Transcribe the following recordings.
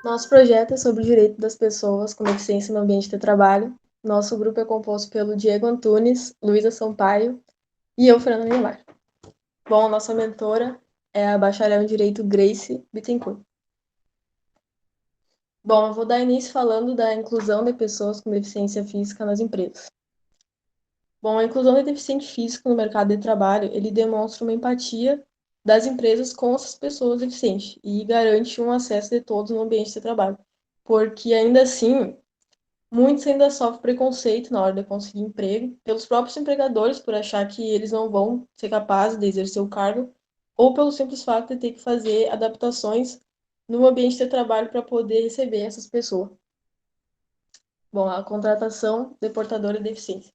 Nosso projeto é sobre o direito das pessoas com deficiência no ambiente de trabalho. Nosso grupo é composto pelo Diego Antunes, Luísa Sampaio e eu, Fernanda Neymar. Bom, a nossa mentora é a bacharel em Direito Grace Bittencourt. Bom, eu vou dar início falando da inclusão de pessoas com deficiência física nas empresas. Bom, a inclusão de deficiente físico no mercado de trabalho, ele demonstra uma empatia das empresas com essas pessoas deficientes e garante um acesso de todos no ambiente de trabalho. Porque ainda assim, muitos ainda sofrem preconceito na hora de conseguir emprego, pelos próprios empregadores, por achar que eles não vão ser capazes de exercer o cargo, ou pelo simples fato de ter que fazer adaptações no ambiente de trabalho para poder receber essas pessoas. Bom, a contratação de portador de deficiência.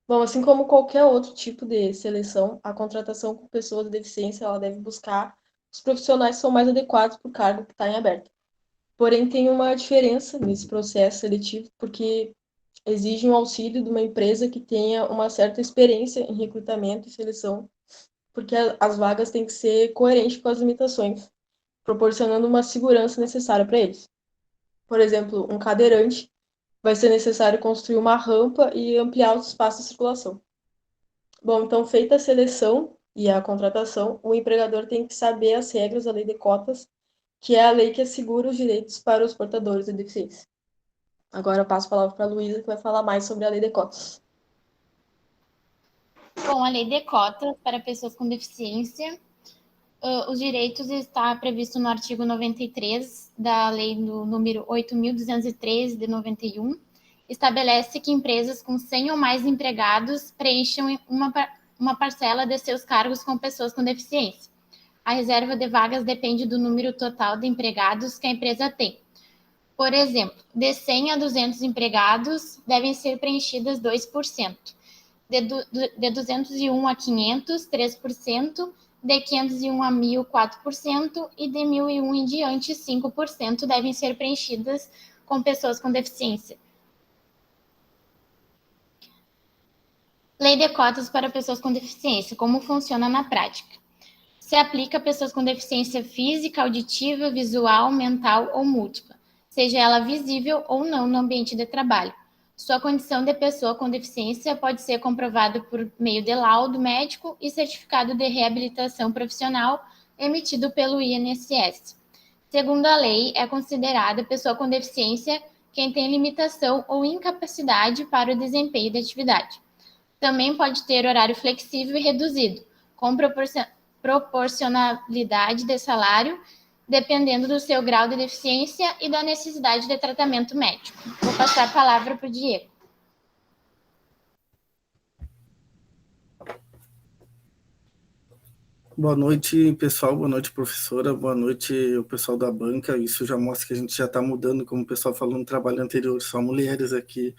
Bom, assim como qualquer outro tipo de seleção, a contratação com pessoas de deficiência, ela deve buscar os profissionais que são mais adequados para o cargo que está em aberto. Porém, tem uma diferença nesse processo seletivo, porque exige um auxílio de uma empresa que tenha uma certa experiência em recrutamento e seleção, porque as vagas têm que ser coerentes com as limitações, proporcionando uma segurança necessária para eles. Por exemplo, um cadeirante vai ser necessário construir uma rampa e ampliar os espaços de circulação. Bom, então, feita a seleção e a contratação, o empregador tem que saber as regras da lei de cotas, que é a lei que assegura os direitos para os portadores de deficiência. Agora eu passo a palavra para a Luísa, que vai falar mais sobre a lei de cotas. Bom, a lei de cotas para pessoas com deficiência, os direitos está previsto no artigo 93 da lei do número 8.213 de 91, estabelece que empresas com 100 ou mais empregados preencham uma parcela de seus cargos com pessoas com deficiência. A reserva de vagas depende do número total de empregados que a empresa tem. Por exemplo, de 100 a 200 empregados, devem ser preenchidas 2%. De 201 a 500, 3%. De 501 a 1.000, 4%. E de 1.001 em diante, 5% devem ser preenchidas com pessoas com deficiência. Lei de cotas para pessoas com deficiência. Como funciona na prática? Se aplica a pessoas com deficiência física, auditiva, visual, mental ou múltipla, seja ela visível ou não no ambiente de trabalho. Sua condição de pessoa com deficiência pode ser comprovada por meio de laudo médico e certificado de reabilitação profissional emitido pelo INSS. Segundo a lei, é considerada pessoa com deficiência quem tem limitação ou incapacidade para o desempenho da atividade. Também pode ter horário flexível e reduzido, com proporcionalidade de salário, dependendo do seu grau de deficiência e da necessidade de tratamento médico. Vou passar a palavra para o Diego. Boa noite, pessoal. Boa noite, professora. Boa noite, o pessoal da banca. Isso já mostra que a gente já está mudando, como o pessoal falou no trabalho anterior, só mulheres aqui,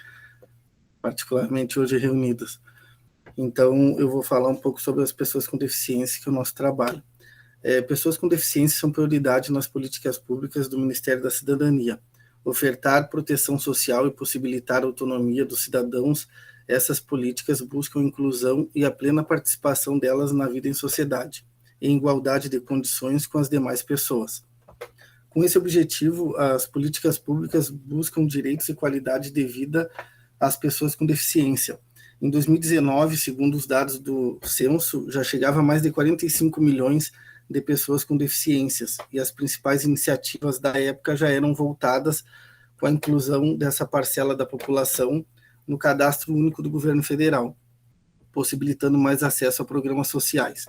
particularmente hoje reunidas. Então, eu vou falar um pouco sobre as pessoas com deficiência, que é o nosso trabalho. Pessoas com deficiência são prioridade nas políticas públicas do Ministério da Cidadania. Ofertar proteção social e possibilitar a autonomia dos cidadãos, essas políticas buscam inclusão e a plena participação delas na vida em sociedade, em igualdade de condições com as demais pessoas. Com esse objetivo, as políticas públicas buscam direitos e qualidade de vida às pessoas com deficiência. Em 2019, segundo os dados do censo, já chegava a mais de 45 milhões de pessoas com deficiências, e as principais iniciativas da época já eram voltadas com a inclusão dessa parcela da população no cadastro único do governo federal, possibilitando mais acesso a programas sociais.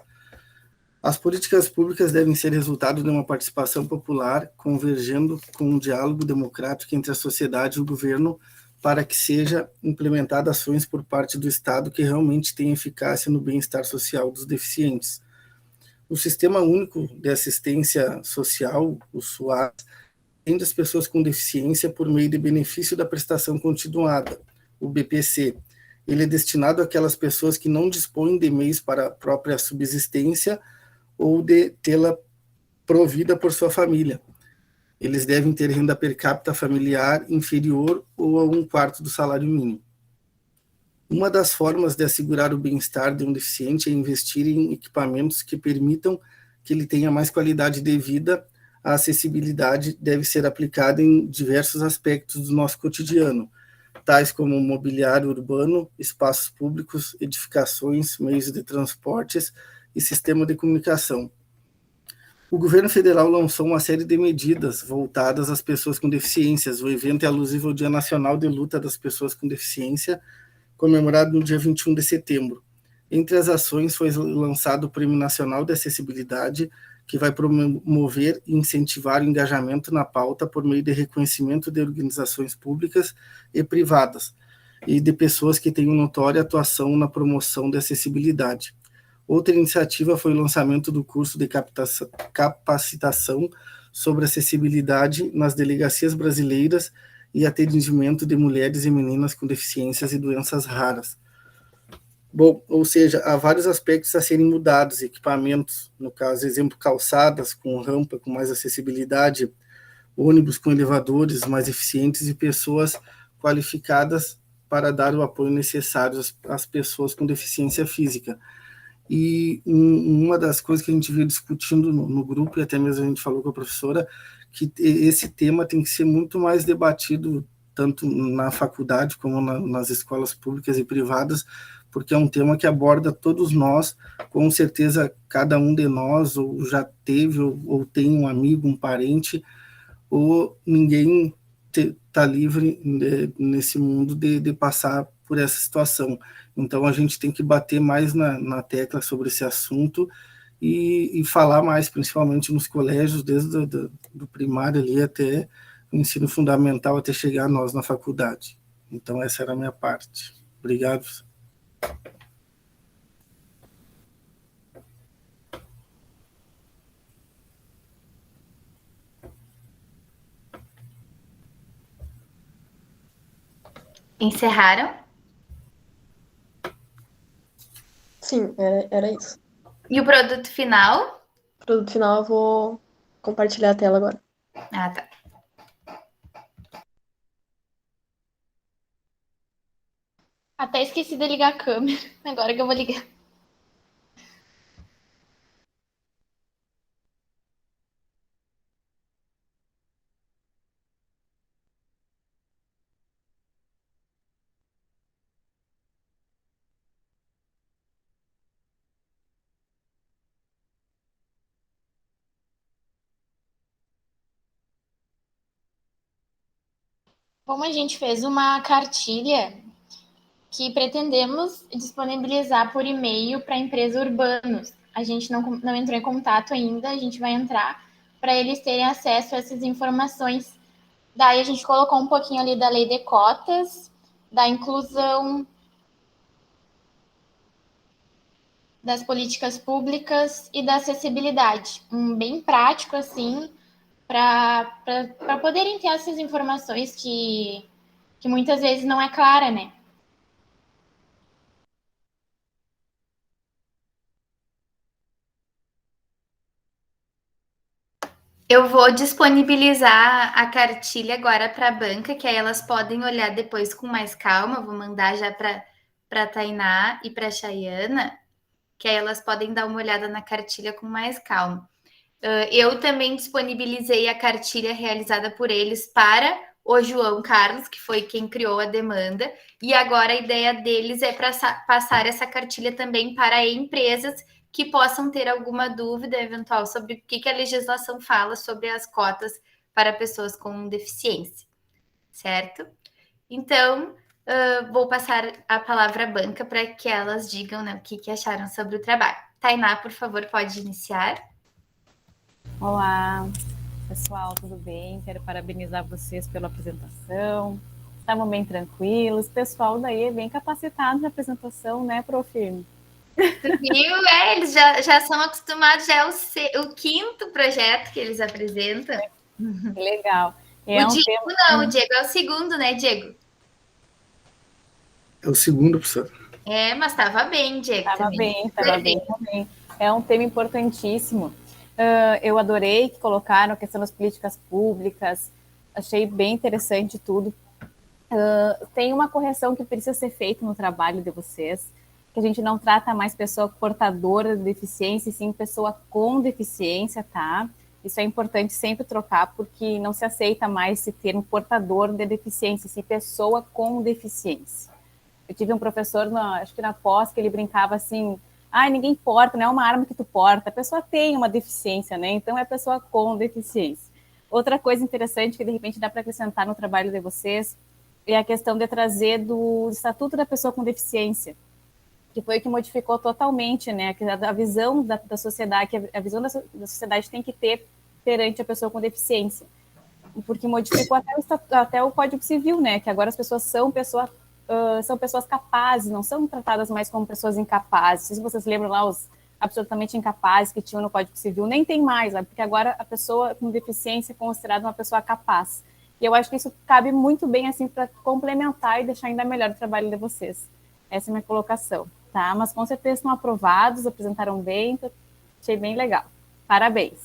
As políticas públicas devem ser resultado de uma participação popular, convergendo com um diálogo democrático entre a sociedade e o governo, para que seja implementada ações por parte do Estado que realmente tenham eficácia no bem-estar social dos deficientes. O Sistema Único de Assistência Social, o SUAS, atende as pessoas com deficiência por meio de benefício da prestação continuada, o BPC. Ele é destinado àquelas pessoas que não dispõem de meios para a própria subsistência ou de tê-la provida por sua família. Eles devem ter renda per capita familiar inferior ou a 1/4 do salário mínimo. Uma das formas de assegurar o bem-estar de um deficiente é investir em equipamentos que permitam que ele tenha mais qualidade de vida, a acessibilidade deve ser aplicada em diversos aspectos do nosso cotidiano, tais como mobiliário urbano, espaços públicos, edificações, meios de transportes e sistema de comunicação. O governo federal lançou uma série de medidas voltadas às pessoas com deficiências. O evento é alusivo ao Dia Nacional de Luta das Pessoas com Deficiência, comemorado no dia 21 de setembro. Entre as ações foi lançado o Prêmio Nacional de Acessibilidade, que vai promover e incentivar o engajamento na pauta por meio de reconhecimento de organizações públicas e privadas e de pessoas que tenham notória atuação na promoção da acessibilidade. Outra iniciativa foi o lançamento do curso de capacitação sobre acessibilidade nas delegacias brasileiras e atendimento de mulheres e meninas com deficiências e doenças raras. Bom, ou seja, há vários aspectos a serem mudados, equipamentos, no caso, exemplo, calçadas com rampa, com mais acessibilidade, ônibus com elevadores mais eficientes e pessoas qualificadas para dar o apoio necessário às pessoas com deficiência física. E uma das coisas que a gente veio discutindo no grupo, e até mesmo a gente falou com a professora, que esse tema tem que ser muito mais debatido, tanto na faculdade como nas escolas públicas e privadas, porque é um tema que aborda todos nós, com certeza cada um de nós ou já teve ou tem um amigo, um parente, ou ninguém está livre nesse mundo de passar por essa situação. Então a gente tem que bater mais na tecla sobre esse assunto e falar mais, principalmente nos colégios, desde do primário ali até o ensino fundamental, até chegar a nós na faculdade. Então essa era a minha parte. Obrigado. Encerraram? Sim, era isso. E o produto final? O produto final eu vou compartilhar a tela agora. Ah, tá. Até esqueci de ligar a câmera. Agora que eu vou ligar. Como a gente fez uma cartilha que pretendemos disponibilizar por e-mail para empresas urbanas. A gente não entrou em contato ainda, a gente vai entrar para eles terem acesso a essas informações. Daí a gente colocou um pouquinho ali da lei de cotas, da inclusão, das políticas públicas e da acessibilidade. Um bem prático, assim, para poderem ter essas informações que muitas vezes não é clara, né? Eu vou disponibilizar a cartilha agora para a banca, que aí elas podem olhar depois com mais calma. Vou mandar já para a Tainá e para a Chayana, que aí elas podem dar uma olhada na cartilha com mais calma. Eu também disponibilizei a cartilha realizada por eles para o João Carlos, que foi quem criou a demanda, e agora a ideia deles é passar essa cartilha também para empresas que possam ter alguma dúvida eventual sobre o que a legislação fala sobre as cotas para pessoas com deficiência, certo? Então, vou passar a palavra à banca para que elas digam, né, o que acharam sobre o trabalho. Tainá, por favor, pode iniciar. Olá, pessoal, tudo bem? Quero parabenizar vocês pela apresentação. Estavam bem tranquilos. O pessoal daí é bem capacitado na apresentação, né, prof? Viu? Eles já são acostumados, já é o quinto projeto que eles apresentam. Legal. O Diego é o segundo, né, Diego? É o segundo, professor. Mas estava bem, Diego. Estava bem também. É um tema importantíssimo. Eu adorei que colocaram a questão das políticas públicas, achei bem interessante tudo. Tem uma correção que precisa ser feita no trabalho de vocês, que a gente não trata mais pessoa portadora de deficiência, e sim pessoa com deficiência, tá? Isso é importante sempre trocar, porque não se aceita mais esse termo portador de deficiência, se pessoa com deficiência. Eu tive um professor, acho que na pós, que ele brincava assim, ninguém porta, não é uma arma que tu porta, a pessoa tem uma deficiência, né? Então é a pessoa com deficiência. Outra coisa interessante que de repente dá para acrescentar no trabalho de vocês é a questão de trazer do Estatuto da Pessoa com Deficiência, que foi o que modificou totalmente, né, a visão da sociedade, que a visão da sociedade tem que ter perante a pessoa com deficiência, porque modificou até o Código Civil, né, que agora as pessoas são pessoas capazes, não são tratadas mais como pessoas incapazes. Se vocês lembram lá os absolutamente incapazes que tinham no Código Civil, nem tem mais, né, porque agora a pessoa com deficiência é considerada uma pessoa capaz. E eu acho que isso cabe muito bem assim para complementar e deixar ainda melhor o trabalho de vocês. Essa é a minha colocação. Tá, mas com certeza estão aprovados, apresentaram bem, achei bem legal. Parabéns.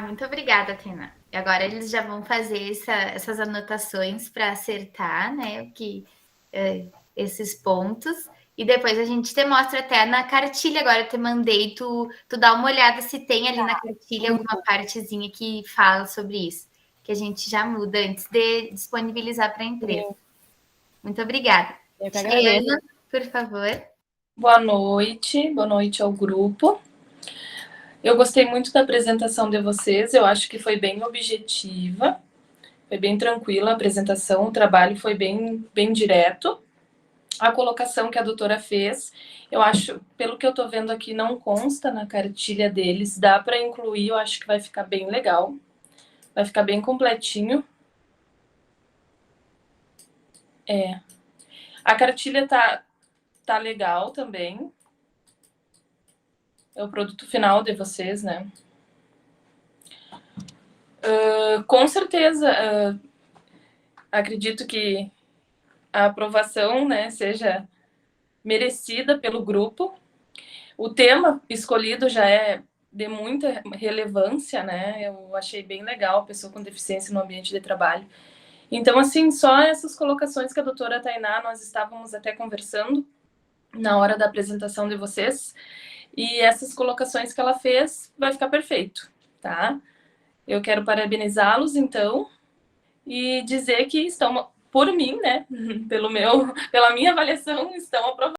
Muito obrigada, Tina. E agora eles já vão fazer essas anotações para acertar, né, esses pontos. E depois a gente te mostra até na cartilha. Agora eu te mandei, tu dá uma olhada se tem ali na cartilha alguma partezinha que fala sobre isso, que a gente já muda antes de disponibilizar para a empresa. Sim. Muito obrigada. Eu que agradeço. Ana, por favor. Boa noite ao grupo. Eu gostei muito da apresentação de vocês, eu acho que foi bem objetiva, foi bem tranquila a apresentação, o trabalho foi bem direto. A colocação que a doutora fez, eu acho, pelo que eu tô vendo aqui, não consta na cartilha deles, dá para incluir, eu acho que vai ficar bem legal, vai ficar bem completinho. A cartilha tá legal também. É o produto final de vocês, né? Com certeza, acredito que a aprovação, né, seja merecida pelo grupo. O tema escolhido já é de muita relevância, né? Eu achei bem legal, pessoa com deficiência no ambiente de trabalho. Então, assim, só essas colocações que a doutora Tainá, nós estávamos até conversando na hora da apresentação de vocês, e essas colocações que ela fez, vai ficar perfeito, tá? Eu quero parabenizá-los, então, e dizer que estão, por mim, né, pela minha avaliação, estão aprovados.